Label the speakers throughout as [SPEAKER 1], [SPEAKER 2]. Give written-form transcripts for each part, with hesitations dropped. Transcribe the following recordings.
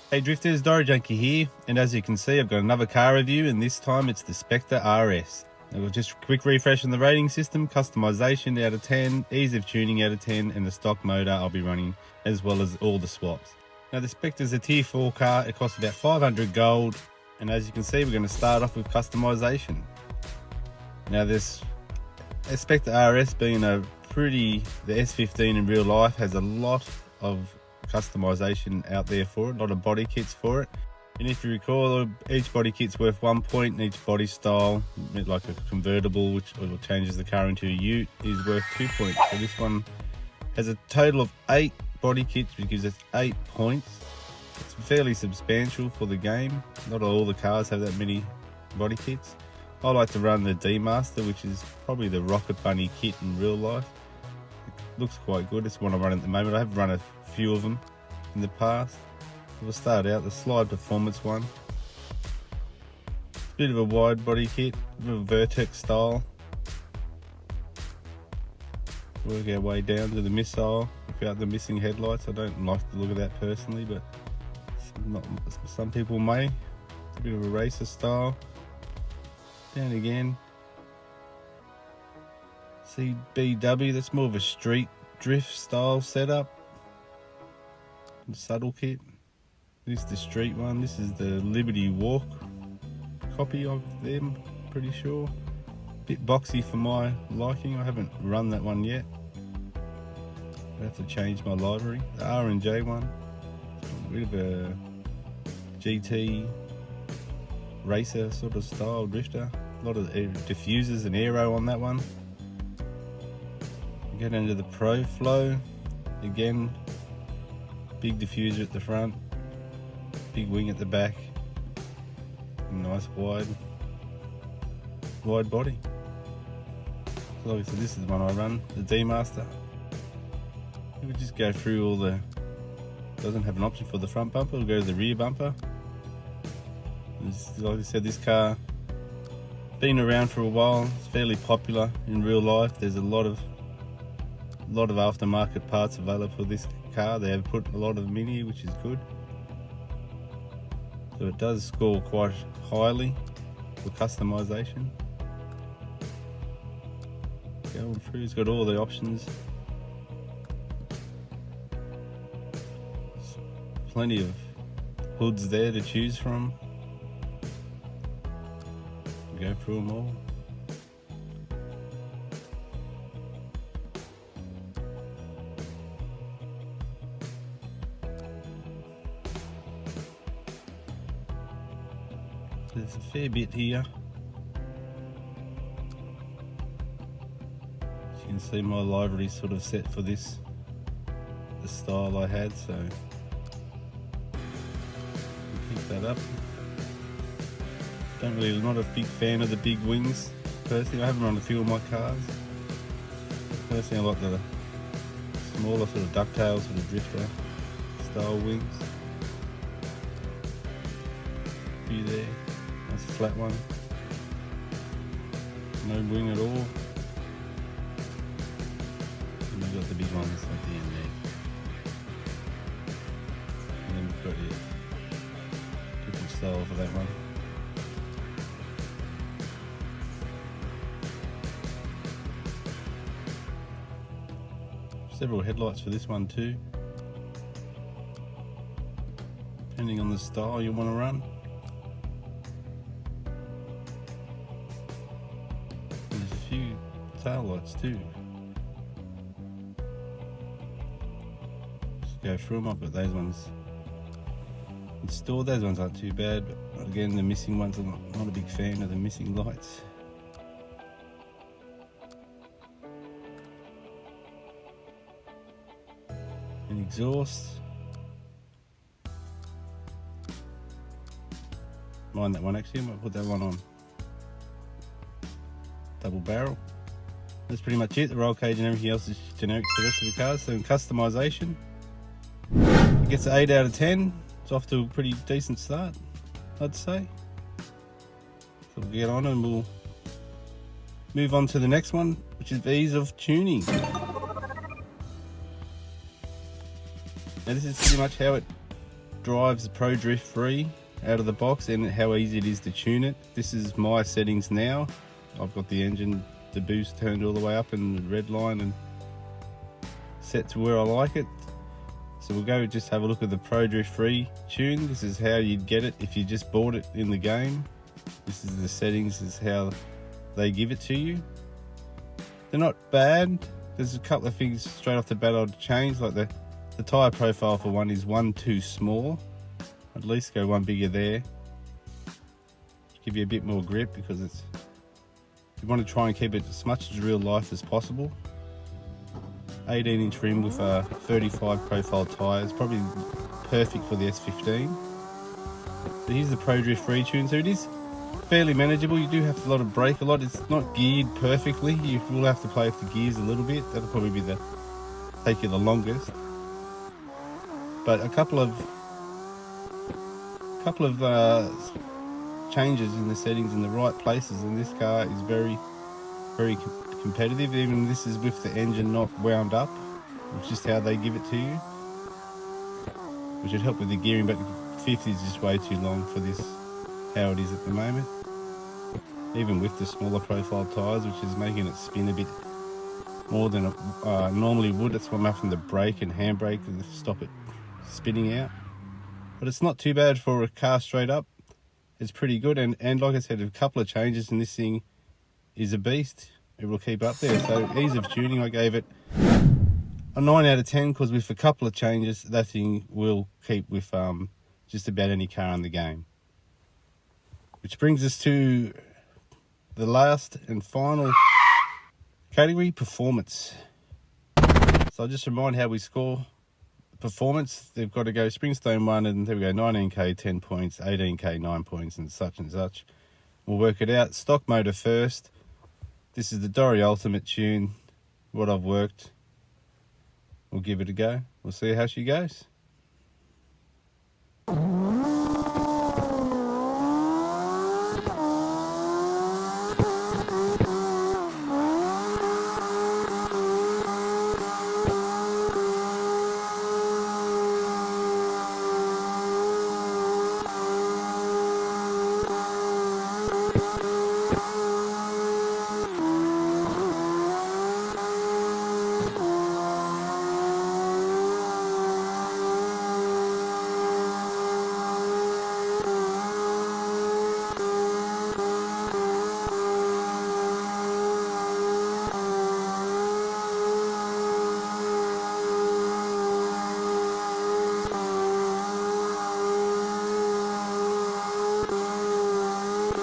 [SPEAKER 1] Hey drifters, DoriJunkie here, and as you can see I've got another car review, and this time it's the Spector RS. Now, just a quick refresh on the rating system: customization out of 10, ease of tuning out of 10, and the stock motor I'll be running, as well as all the swaps. Now the Spector's a tier 4 car, it costs about 500 gold, and as you can see we're going to start off with customization. Now this Spector RS being the S15 in real life has a lot of customization out there for it, a lot of body kits for it, and if you recall, each body kit's worth 1 point, and each body style, like a convertible which changes the car into a ute, is worth 2 points. So this one has a total of 8 body kits, which gives us 8 points. It's fairly substantial for the game. Not all the cars have that many body kits. I like to run the D-Master, which is probably the Rocket Bunny kit in real life. It looks quite good. It's one I run at the moment. I have run a few of them in the past. We'll start out the Slide Performance one. Bit of a wide body kit, a bit of a Vertex style. Work our way down to the Missile without the missing headlights. I don't like the look of that personally, but some people may. A bit of a racer style. Down again. CBW, that's more of a street drift style setup. Subtle kit. This is the street one. This is the Liberty Walk copy of them, pretty sure. Bit boxy for my liking. I haven't run that one yet. I have to change my livery. The R&J one, a bit of a GT racer sort of style drifter. A lot of diffusers and aero on that one. Get into the Pro Flow. Again, big diffuser at the front, big wing at the back, nice wide body. So obviously this is the one I run, the D-Master. We just go through all the, doesn't have an option for the front bumper, we'll go to the rear bumper. Like I said, this car been around for a while, it's fairly popular in real life. There's a lot of aftermarket parts available for this car. They have put a lot of them in here, which is good. So it does score quite highly for customization. Going through, it's got all the options. Plenty of hoods there to choose from. Go through them all. There's a fair bit here. As you can see, my livery's sort of set for this, the style I had, so keep that up. Not a big fan of the big wings. Personally, I haven't run a few of my cars. Personally, I like the smaller sort of ducktail, sort of drifter style wings. A few there. Nice flat one. No wing at all. And we've got the big ones at the end there. And then we've got a different style for that one. Several headlights for this one too, depending on the style you want to run. And there's a few tail lights too. Just go through them. I've got those ones installed. Those ones aren't too bad, but again, the missing ones, I'm not a big fan of the missing lights. And exhaust. Mind that one actually, I might put that one on double barrel. That's pretty much it. The roll cage and everything else is generic to the rest of the cars. So in customization, it gets an 8 out of 10. It's off to a pretty decent start, I'd say. So we'll get on and we'll move on to the next one, which is ease of tuning. Now this is pretty much how it drives the Pro Drift free out of the box, and how easy it is to tune it. This is my settings now. I've got the engine, the boost turned all the way up and the red line and set to where I like it. So we'll go just have a look at the Pro Drift free tune. This is how you'd get it if you just bought it in the game. This is the settings, this is how they give it to you. They're not bad. There's a couple of things straight off the bat I'd change, like the tyre profile for one is one too small. At least go one bigger there. Give you a bit more grip, because it's, you want to try and keep it as much as real life as possible. 18-inch rim with a 35 profile tyres, probably perfect for the S15. So here's the Pro Drift free tune. So it is fairly manageable. You do have a lot of brake, a lot. It's not geared perfectly. You will have to play with the gears a little bit. That'll probably be take you the longest. But a couple of changes in the settings in the right places, and this car is very, very competitive. Even this is with the engine not wound up, which is just how they give it to you, which would help with the gearing. But 50 is just way too long for this, how it is at the moment. Even with the smaller profile tyres, which is making it spin a bit more than it normally would. That's why I'm having to brake and handbrake to stop it spinning out. But it's not too bad for a car straight up. It's pretty good, and like I said, a couple of changes, and this thing is a beast. It will keep up there. So ease of tuning, I gave it a 9 out of 10, because with a couple of changes, that thing will keep with just about any car in the game. Which brings us to the last and final category, performance. So I'll just remind how we score performance. They've got to go Springstone 1, and there we go, 19k 10 points, 18k 9 points, and such and such. We'll work it out. Stock motor first. This is the Dori Ultimate tune. What I've worked. We'll give it a go. We'll see how she goes.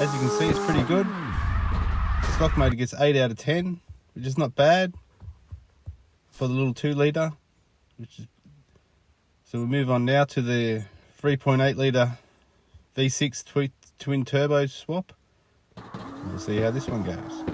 [SPEAKER 1] As you can see, it's pretty good. The stock motor gets 8 out of 10, which is not bad for the little 2 litre. So we'll move on now to the 3.8 litre V6 twin turbo swap. We'll see how this one goes.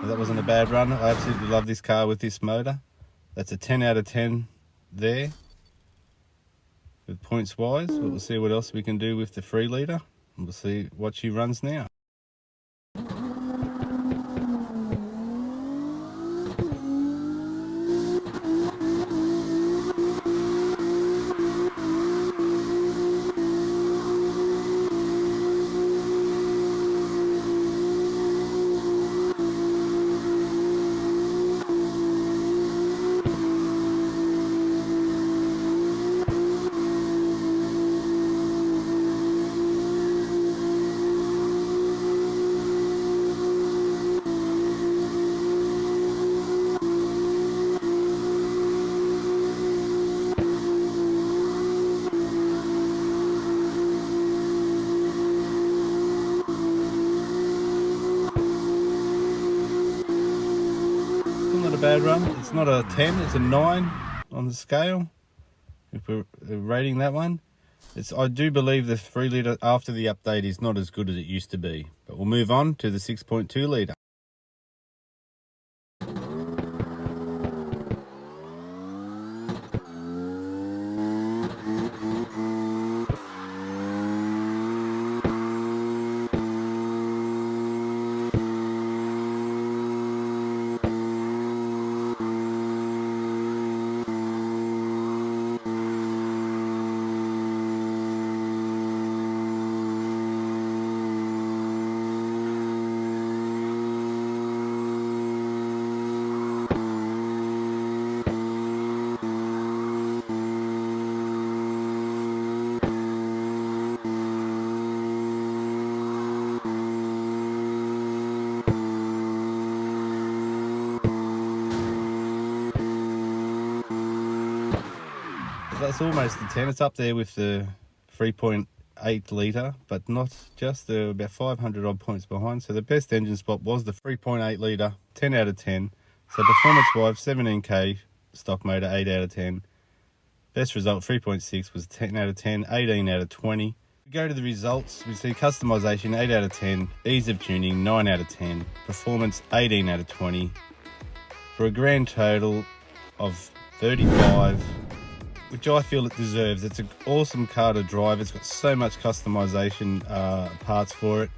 [SPEAKER 1] That wasn't a bad run. I absolutely love this car with this motor. That's a 10 out of 10 there with points wise. But we'll see what else we can do with the 3 litre, and we'll see what she runs now. bad run. It's not a 10, it's a 9 on the scale, if we're rating that one. I do believe the 3 litre after the update is not as good as it used to be. But we'll move on to the 6.2 litre. That's almost the 10. It's up there with the 3.8 litre, but not just. They're about 500 odd points behind. So the best engine spot was the 3.8 litre, 10 out of 10. So performance wise, 17k stock motor, 8 out of 10. Best result 3.6 was 10 out of 10, 18 out of 20. We go to the results. We see customization 8 out of 10, ease of tuning 9 out of 10, performance 18 out of 20, for a grand total of 35. Which I feel it deserves. It's an awesome car to drive. It's got so much customization parts for it,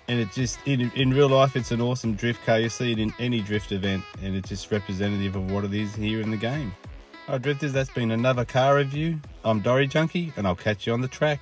[SPEAKER 1] and it just in real life it's an awesome drift car. You see it in any drift event, and it's just representative of what it is here in the game. Alright drifters, that's been another car review. I'm DoriJunkie, and I'll catch you on the track.